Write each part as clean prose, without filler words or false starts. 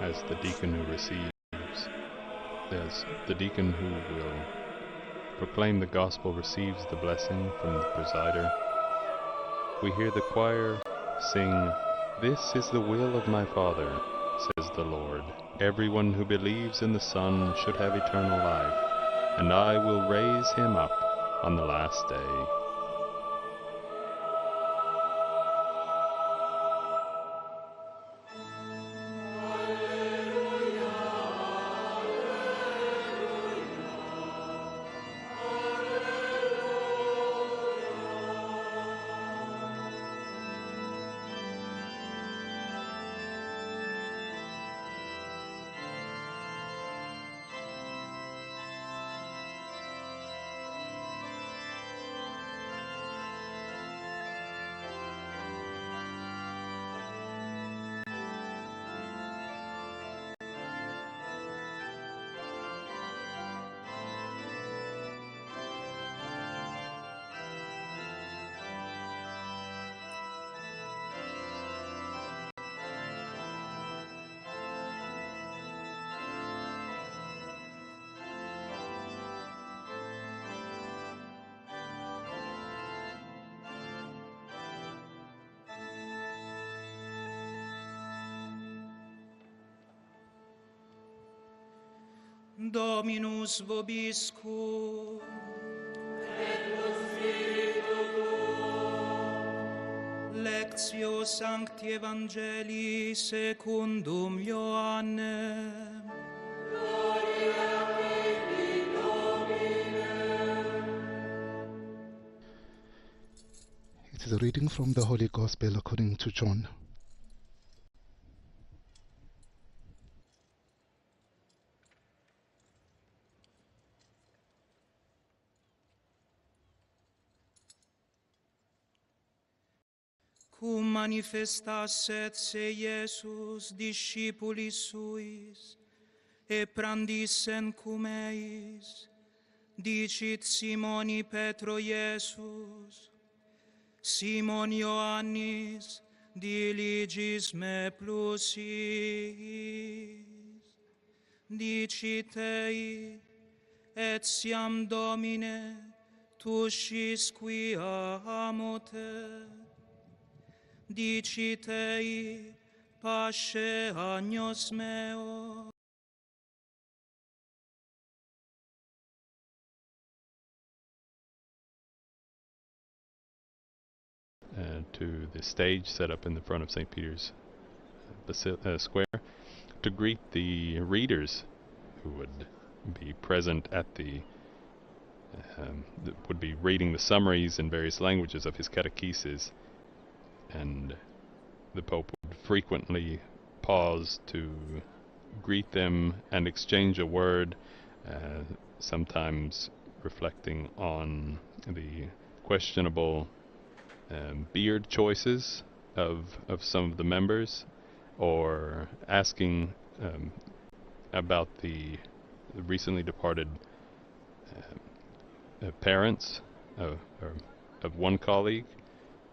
as the deacon who receives, as the deacon who will proclaim the gospel receives the blessing from the presider, we hear the choir sing, "This is the will of my Father, says the Lord. Everyone who believes in the Son should have eternal life, and I will raise him up on the last day." Dominus vobiscum. Et cum spiritu tuo. Lectio Sancti Evangelii secundum Ioannem. Gloria tibi, Domine. It is a reading from the Holy Gospel according to John. Cum manifestasset se Iesus discipulis suis, e prandissen cum eis, dicit Simoni Petro Iesus, Simon Ioannis, diligis me plus iis, dicit ei, etiam Domine, tu scis quia amo te. Dicit ei, pace agnos meo. To the stage set up in the front of St. Peter's Square to greet the readers who would be present at that would be reading the summaries in various languages of his catechesis. And the Pope would frequently pause to greet them and exchange a word, sometimes reflecting on the questionable beard choices of some of the members, or asking about the recently departed parents of one colleague,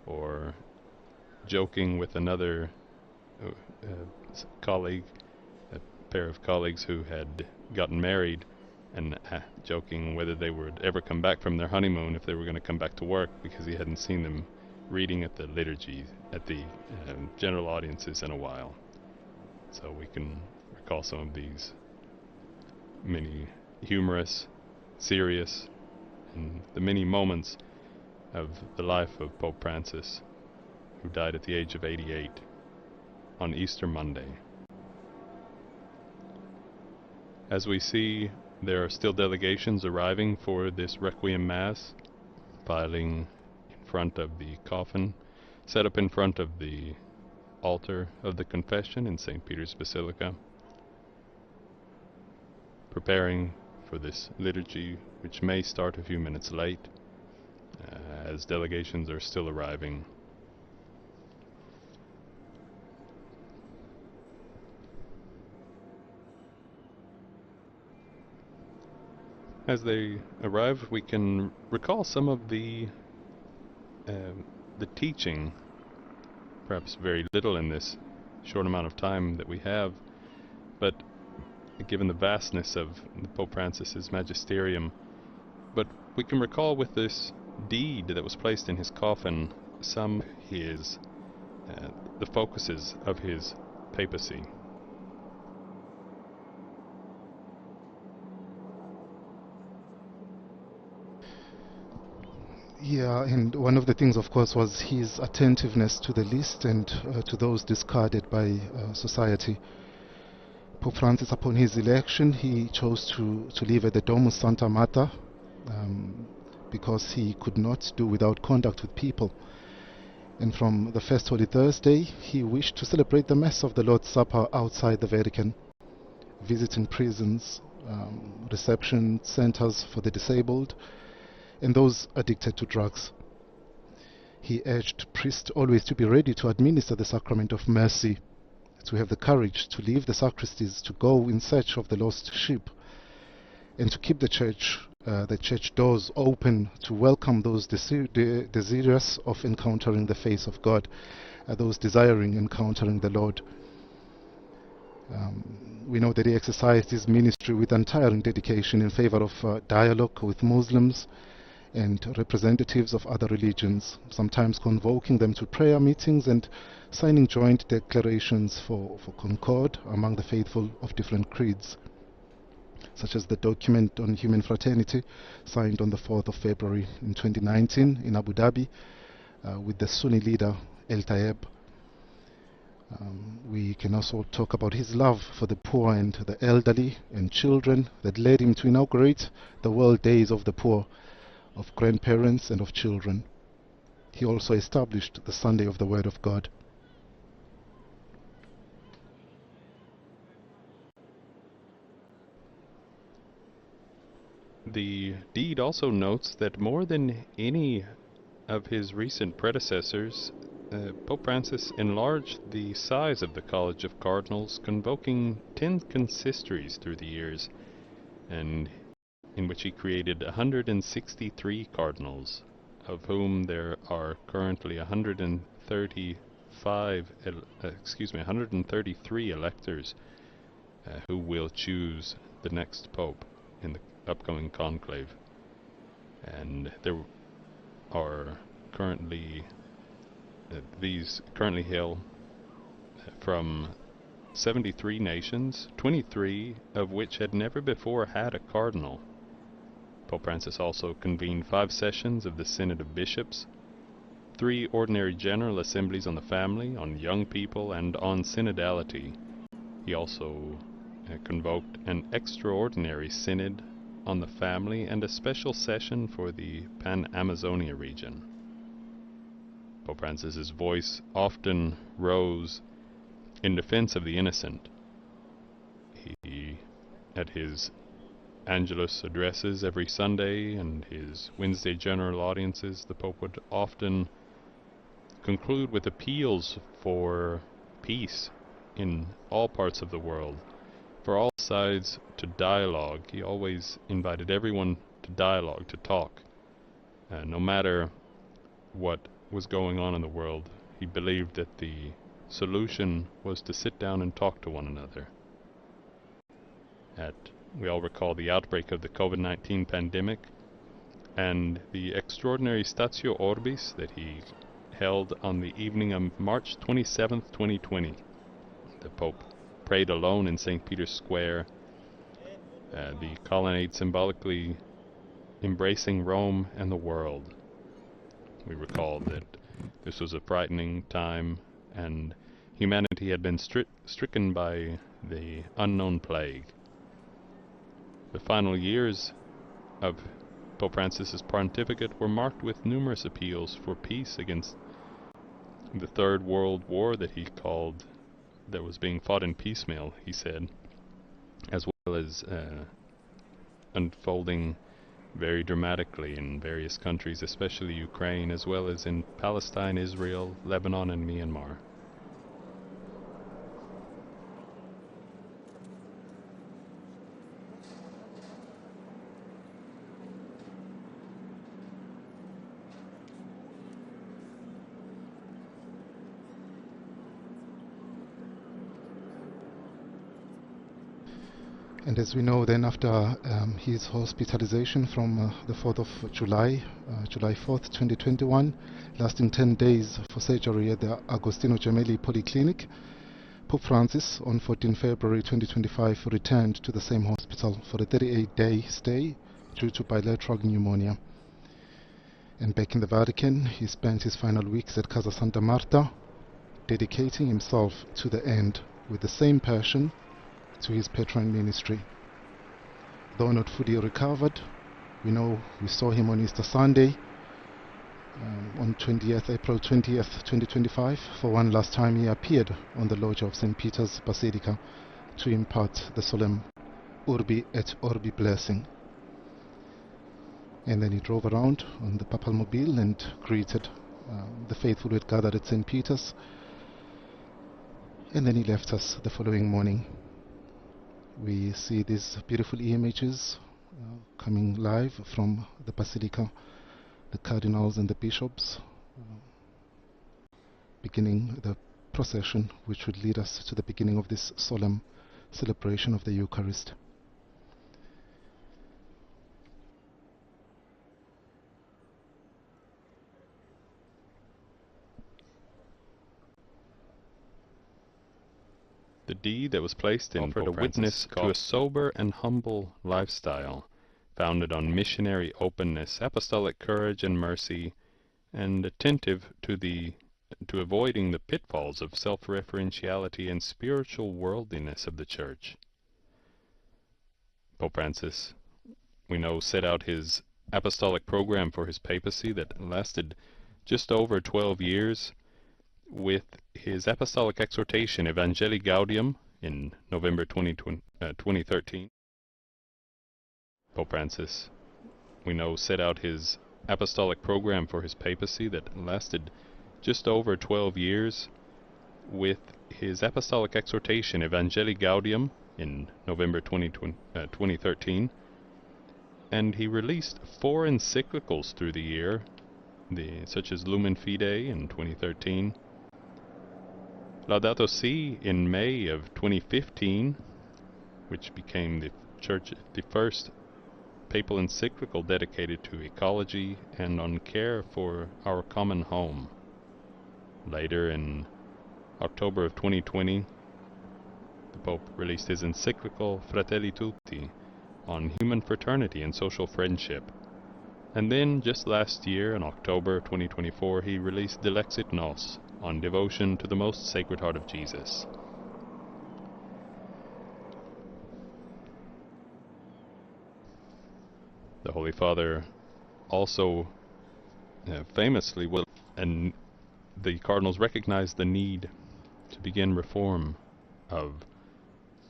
or joking with another colleague, a pair of colleagues who had gotten married, and joking whether they would ever come back from their honeymoon, if they were going to come back to work, because he hadn't seen them reading at the liturgy, at the general audiences in a while. So we can recall some of these many humorous, serious, and the many moments of the life of Pope Francis, who died at the age of 88 on Easter Monday. As we see, there are still delegations arriving for this Requiem Mass, filing in front of the coffin, set up in front of the altar of the Confession in St. Peter's Basilica, preparing for this liturgy, which may start a few minutes late, as delegations are still arriving. As they arrive, we can recall some of the teaching, perhaps very little in this short amount of time that we have, but given the vastness of Pope Francis's magisterium. But we can recall with this deed that was placed in his coffin some of his the focuses of his papacy. Yeah, and one of the things, of course, was his attentiveness to the least and to those discarded by society. Pope Francis, upon his election, he chose to live at the Domus Santa Marta because he could not do without contact with people. And from the first Holy Thursday, he wished to celebrate the Mass of the Lord's Supper outside the Vatican, visiting prisons, reception centers for the disabled, and those addicted to drugs. He urged priests always to be ready to administer the sacrament of mercy, to have the courage to leave the sacristies to go in search of the lost sheep, and to keep the church doors open to welcome those desirous of encountering the face of God, those desiring encountering the Lord. We know that he exercised his ministry with untiring dedication in favor of dialogue with Muslims and representatives of other religions, sometimes convoking them to prayer meetings and signing joint declarations for concord among the faithful of different creeds, such as the document on human fraternity signed on the 4th of February in 2019 in Abu Dhabi with the Sunni leader El Tayeb. We can also talk about his love for the poor and the elderly and children that led him to inaugurate the World Days of the Poor, of grandparents and of children. He also established the Sunday of the Word of God. The deed also notes that more than any of his recent predecessors, Pope Francis enlarged the size of the College of Cardinals, convoking 10 consistories through the years, and in which he created 163 cardinals, of whom there are currently 133 electors who will choose the next pope in the upcoming conclave. And there are currently these currently hail from 73 nations, 23 of which had never before had a cardinal. Pope Francis also convened 5 sessions of the Synod of Bishops, 3 ordinary general assemblies on the family, on young people, and on synodality. He also convoked an extraordinary synod on the family and a special session for the Pan-Amazonia region. Pope Francis's voice often rose in defense of the innocent. He, at his Angelus addresses every Sunday and his Wednesday general audiences, the Pope would often conclude with appeals for peace in all parts of the world, for all sides to dialogue. He always invited everyone to dialogue, to talk. No matter what was going on in the world, he believed that the solution was to sit down and talk to one another. We all recall the outbreak of the COVID-19 pandemic and the extraordinary Statio Orbis that he held on the evening of March 27th, 2020. The Pope prayed alone in St. Peter's Square, the colonnade symbolically embracing Rome and the world. We recall that this was a frightening time, and humanity had been stricken by the unknown plague. The final years of Pope Francis's pontificate were marked with numerous appeals for peace against the Third World War that he called, that was being fought in piecemeal, he said, as well as unfolding very dramatically in various countries, especially Ukraine, as well as in Palestine, Israel, Lebanon, and Myanmar. And as we know, then after his hospitalization from the 4th of July, July 4th, 2021, lasting 10 days for surgery at the Agostino Gemelli Polyclinic, Pope Francis on 14 February 2025 returned to the same hospital for a 38-day stay due to bilateral pneumonia. And back in the Vatican, he spent his final weeks at Casa Santa Marta, dedicating himself to the end with the same passion to his patron ministry. Though not fully recovered, we saw him on Easter Sunday, on April 20th, 2025. For one last time he appeared on the loggia of St. Peter's Basilica to impart the solemn Urbi et Orbi blessing. And then he drove around on the papal mobile and greeted the faithful who had gathered at St. Peter's. And then he left us the following morning. We see these beautiful images coming live from the Basilica, the cardinals and the bishops, beginning the procession which would lead us to the beginning of this solemn celebration of the Eucharist. The deed that was placed in offered a witness to a sober and humble lifestyle, founded on missionary openness, apostolic courage and mercy, and attentive to avoiding the pitfalls of self-referentiality and spiritual worldliness of the Church. Pope Francis, we know, set out his apostolic program for his papacy that lasted just over 12 years, with his apostolic exhortation Evangelii Gaudium in November 2013. Pope Francis, we know, set out his apostolic program for his papacy that lasted just over 12 years, with his apostolic exhortation Evangelii Gaudium in November 2013, and he released 4 encyclicals through the year, such as Lumen Fidei in 2013, Laudato Si in May of 2015, which became the first papal encyclical dedicated to ecology and on care for our common home. Later, in October of 2020, the Pope released his encyclical Fratelli Tutti on human fraternity and social friendship. And then, just last year, in October 2024, he released Dilexit Nos, on devotion to the most Sacred Heart of Jesus. The Holy Father also famously and the cardinals recognized the need to begin reform of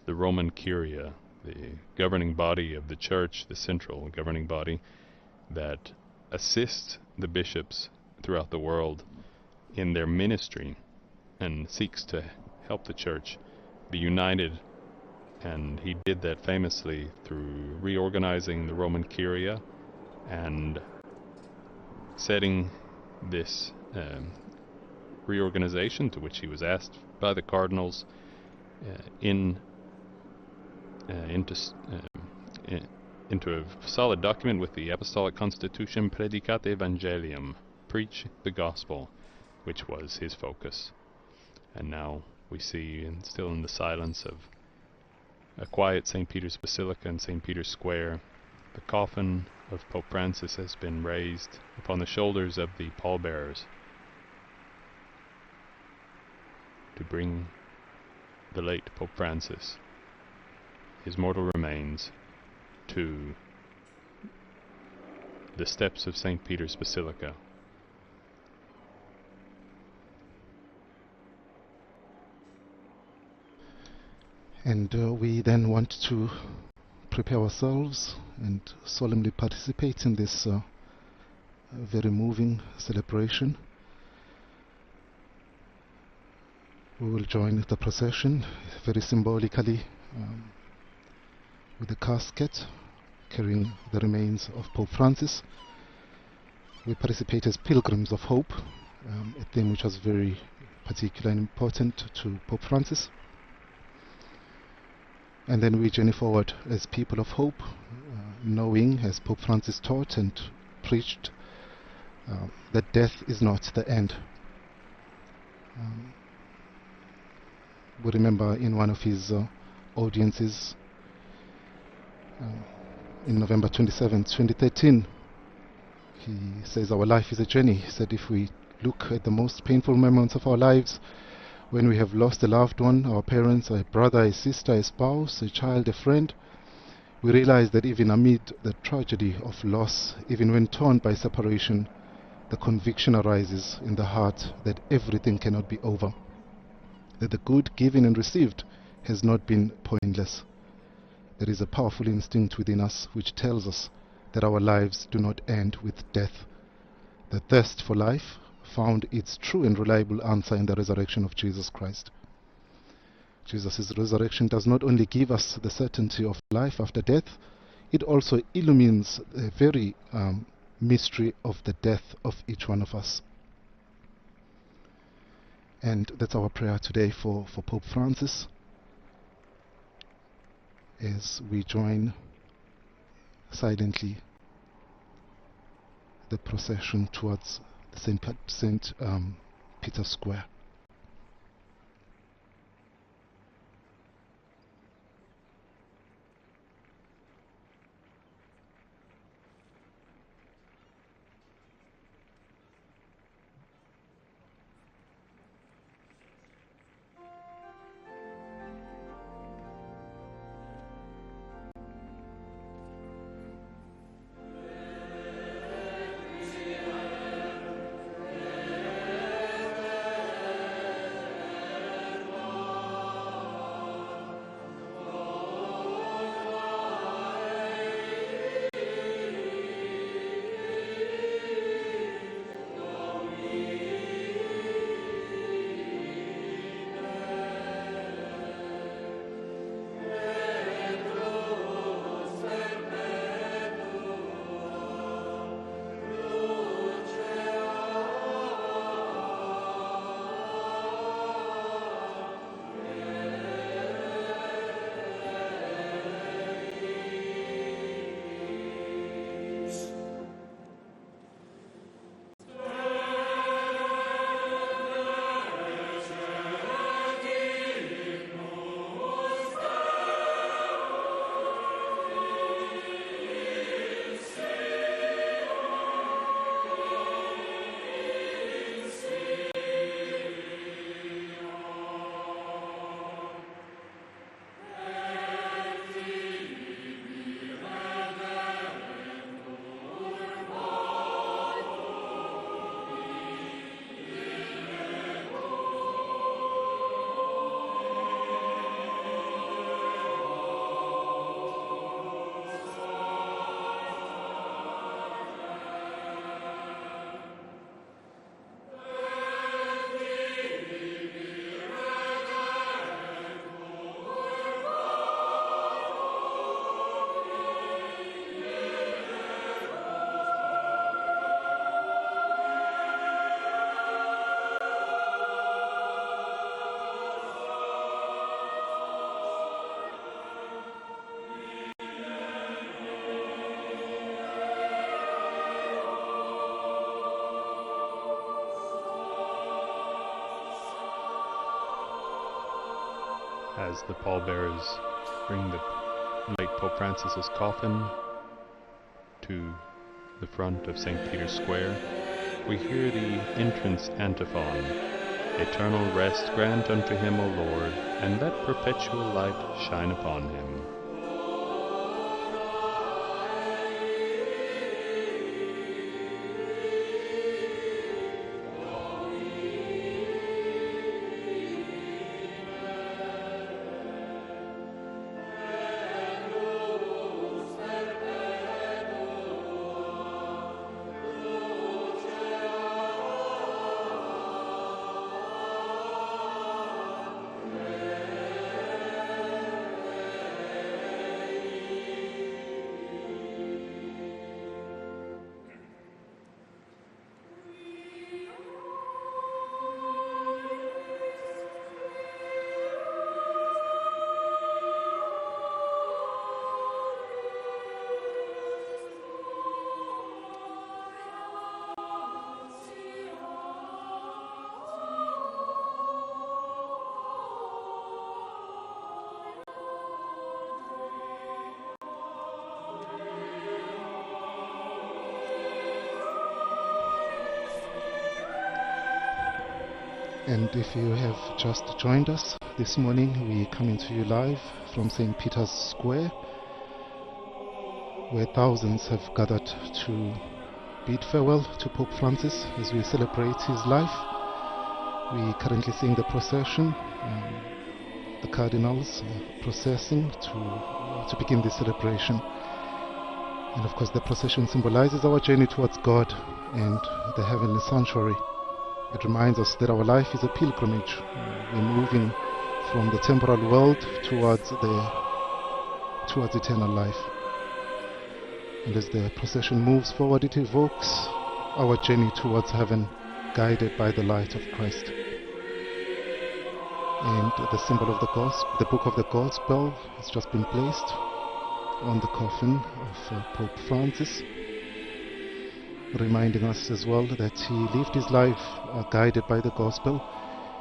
the Roman Curia, the governing body of the Church, the central governing body that assists the bishops throughout the world in their ministry and seeks to help the Church be united. And he did that famously through reorganizing the Roman Curia and setting this reorganization, to which he was asked by the cardinals, into a solid document with the Apostolic Constitution Predicate Evangelium, Preach the Gospel, which was his focus. And now we see, and still in the silence of a quiet St. Peter's Basilica and St. Peter's Square, the coffin of Pope Francis has been raised upon the shoulders of the pallbearers to bring the late Pope Francis, his mortal remains, to the steps of St. Peter's Basilica. And we then want to prepare ourselves and solemnly participate in this very moving celebration. We will join the procession very symbolically with the casket carrying the remains of Pope Francis. We participate as pilgrims of hope, a theme which was very particular and important to Pope Francis. And then we journey forward as people of hope, knowing, as Pope Francis taught and preached, that death is not the end. We remember in one of his audiences in November 27, 2013, he says our life is a journey. He said if we look at the most painful moments of our lives, when we have lost a loved one, our parents, a brother, a sister, a spouse, a child, a friend, we realize that even amid the tragedy of loss, even when torn by separation, the conviction arises in the heart that everything cannot be over, that the good given and received has not been pointless. There is a powerful instinct within us which tells us that our lives do not end with death. The thirst for life found its true and reliable answer in the resurrection of Jesus Christ. Jesus' resurrection does not only give us the certainty of life after death, it also illumines the very mystery of the death of each one of us. And that's our prayer today for Pope Francis, as we join silently the procession towards St. Peter's Square. As the pallbearers bring the late Pope Francis's coffin to the front of St. Peter's Square, we hear the entrance antiphon. Eternal rest grant unto him, O Lord, and let perpetual light shine upon him. And if you have just joined us this morning, we coming to you live from St. Peter's Square, where thousands have gathered to bid farewell to Pope Francis as we celebrate his life. We currently seeing the procession, the cardinals processing to begin this celebration. And of course the procession symbolizes our journey towards God and the heavenly sanctuary. It reminds us that our life is a pilgrimage. We're moving from the temporal world towards eternal life. And as the procession moves forward, it evokes our journey towards heaven, guided by the light of Christ. And the symbol of the gospel, the book of the gospel, has just been placed on the coffin of Pope Francis, reminding us as well that he lived his life guided by the gospel.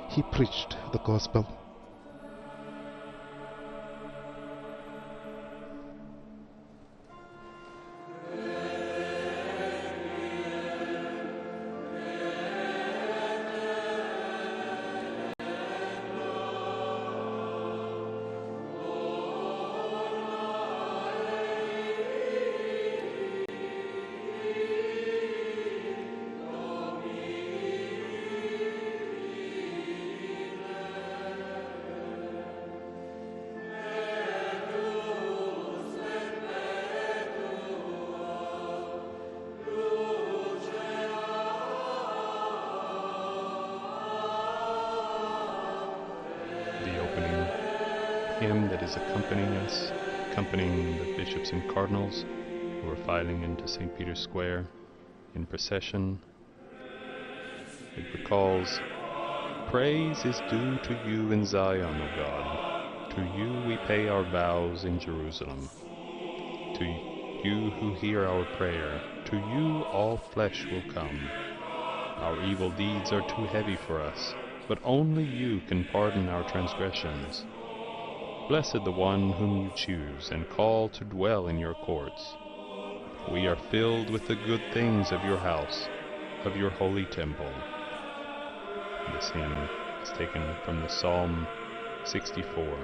He preached the gospel. Hymn that is accompanying us, accompanying the bishops and cardinals who are filing into St. Peter's Square in procession. It recalls, "Praise is due to you in Zion, O God. To you we pay our vows in Jerusalem. To you who hear our prayer, to you all flesh will come. Our evil deeds are too heavy for us, but only you can pardon our transgressions. Blessed the one whom you choose and call to dwell in your courts. We are filled with the good things of your house, of your holy temple." This hymn is taken from the Psalm 64.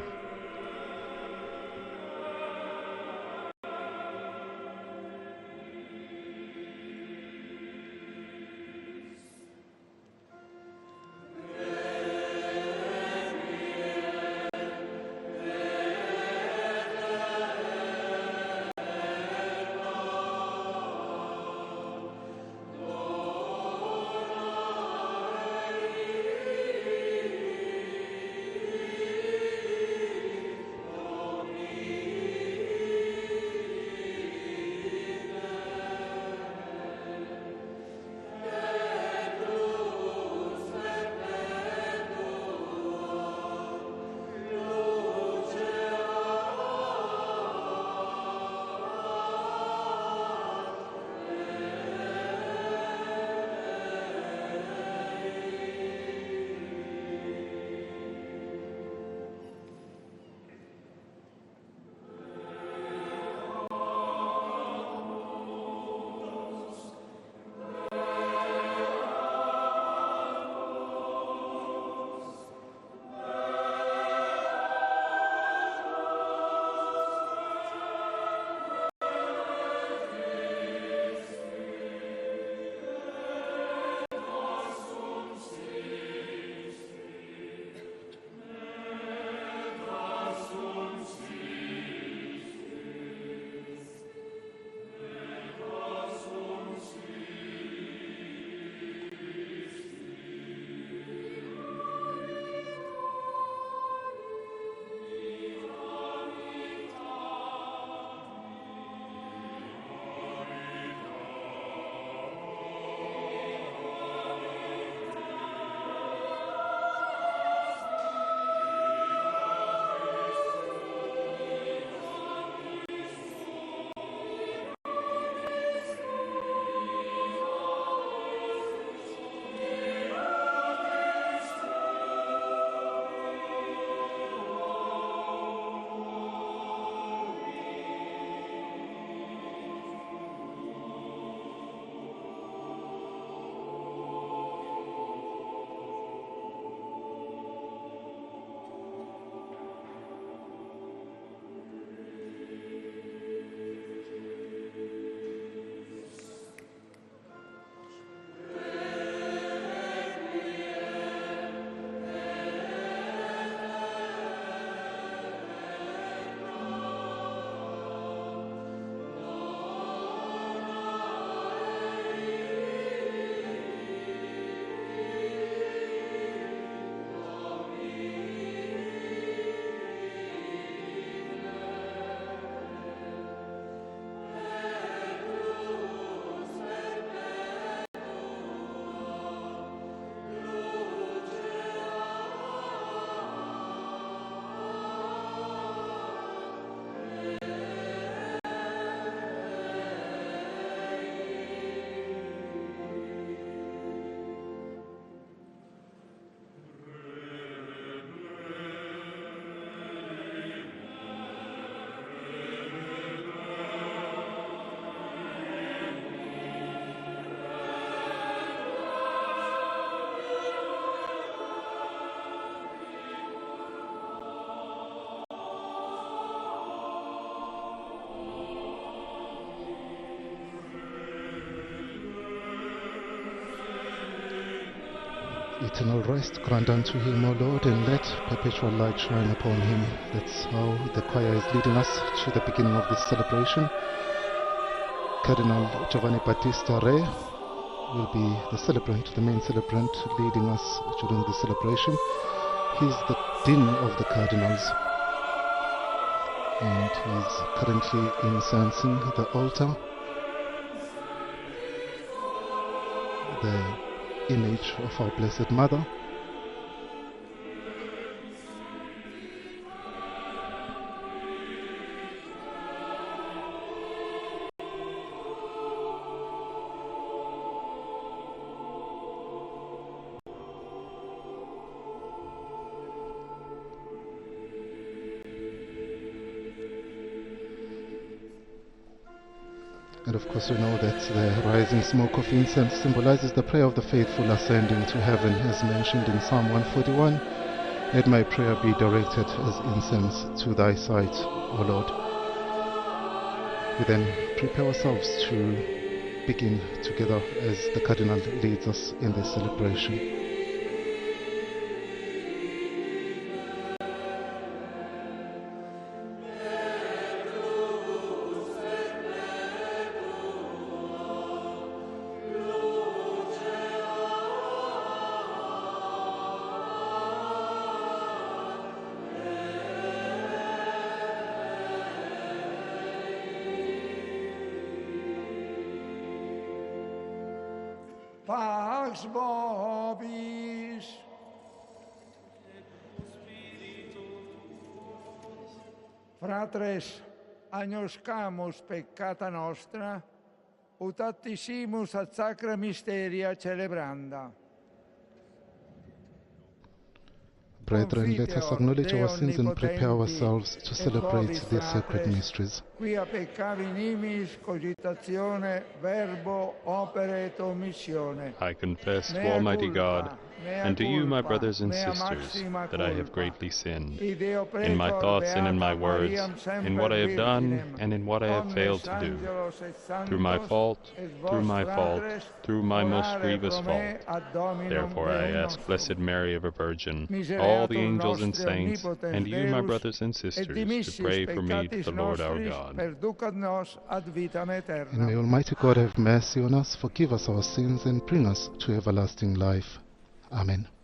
eternal rest grant unto him, O Lord, and let perpetual light shine upon him. That's how the choir is leading us to the beginning of this celebration. Cardinal Giovanni Battista Re will be the celebrant, the main celebrant, leading us during this celebration. He's the Dean of the Cardinals, and he's currently incensing the altar, the image of our Blessed Mother. And of course we know that the rising smoke of incense symbolizes the prayer of the faithful ascending to heaven, as mentioned in Psalm 141. Let my prayer be directed as incense to thy sight, O Lord. We then prepare ourselves to begin together as the Cardinal leads us in this celebration. Pax vobis. Fratres, agnoscamus peccata nostra, ut attissimus ad sacra mysteria celebranda. Brethren, let us acknowledge our sins and prepare ourselves to celebrate these sacred mysteries. Quia peccavi nimis cogitazione, verbo, opere et omissione. I confess to Mea Almighty culpa, God mea and to you, my culpa, brothers and mea sisters, maxima that I have culpa. greatly sinned Ideo in my pretor thoughts and in my beata words, Mariam in what I have semper done virginem, and in what I have omnes failed to do. angelos et Through my sanctos, fault, et through vos my fault, fratres, through my most orare grievous pro me fault. ad Dominum Therefore I Deum ask nostrum. Blessed Mary ever Virgin, all the Misereatur angels and nostri saints, omnipotens and you, my Deus, brothers and et sisters, to dimissius pray for me to peccatis the Lord our nostris, God. perducat nos ad vitam And aeterna. may Almighty God have mercy on us, forgive us our sins, and bring us to everlasting life. Amen.